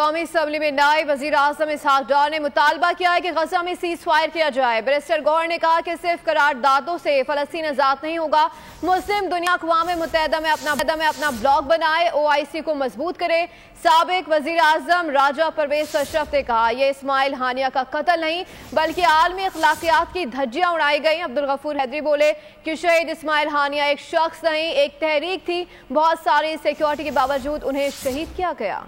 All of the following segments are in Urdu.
قومی اسمبلی میں نائب وزیر اعظم اسحاق ڈار نے مطالبہ کیا ہے کہ غزہ میں سیز فائر کیا جائے۔ بیرسٹر گوہر نے کہا کہ صرف قراردادوں سے فلسطین آزاد نہیں ہوگا، مسلم دنیا اقوام متحدہ میں اپنا بلاک بنائے، OIC کو مضبوط کرے۔ سابق وزیر اعظم راجہ پرویز اشرف نے کہا یہ اسماعیل ہانیہ کا قتل نہیں بلکہ عالمی اخلاقیات کی دھجیاں اڑائی گئیں۔ عبدالغفور حیدری بولے کہ شہید اسماعیل ہانیہ ایک شخص نہیں، ایک تحریک تھی، بہت ساری سیکیورٹی کے باوجود انہیں شہید کیا گیا۔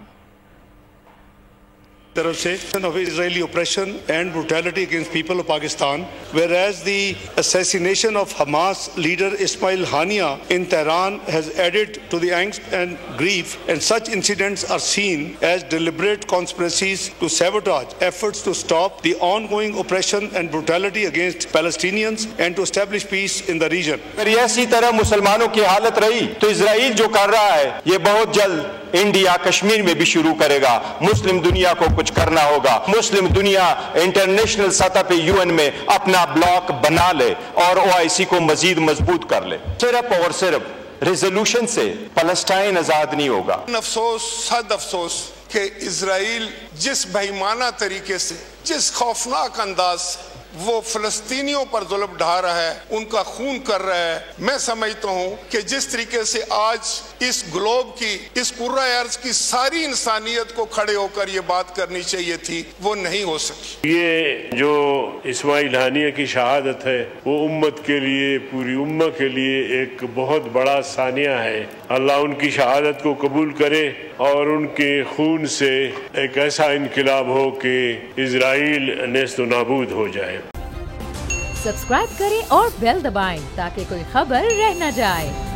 of Israeli oppression and brutality against people of Pakistan, whereas the assassination of Hamas leader Ismail Haniya in Tehran has added to the angst and grief, and such incidents are seen as deliberate conspiracies to sabotage efforts to stop the ongoing oppression and brutality against Palestinians and to establish peace in the region. اگر اسی طرح مسلمانوں کی حالت رہی تو اسرائیل جو کر رہا ہے یہ بہت جلد انڈیا کشمیر میں بھی شروع کرے گا۔ مسلم دنیا کو کچھ کرنا ہوگا، مسلم دنیا انٹرنیشنل سطح پہ UN میں اپنا بلاک بنا لے اور OIC کو مزید مضبوط کر لے۔ صرف اور صرف ریزولوشن سے فلسطین آزاد نہیں ہوگا۔ افسوس، صد افسوس کہ اسرائیل جس بہیمانہ طریقے سے، جس خوفناک انداز سے وہ فلسطینیوں پر ظلم ڈھا رہا ہے، ان کا خون کر رہا ہے، میں سمجھتا ہوں کہ جس طریقے سے آج اس گلوب کی، اس کرۂ ارض کی ساری انسانیت کو کھڑے ہو کر یہ بات کرنی چاہیے تھی، وہ نہیں ہو سکی۔ یہ جو اسماعیل ہانیہ کی شہادت ہے وہ امت کے لیے، پوری امت کے لیے ایک بہت بڑا ثانیہ ہے۔ اللہ ان کی شہادت کو قبول کرے اور ان کے خون سے ایک ایسا انقلاب ہو کہ اسرائیل نیست و نابود ہو جائے۔ سبسکرائب کریں اور بیل دبائیں تاکہ کوئی خبر رہ نہ جائے۔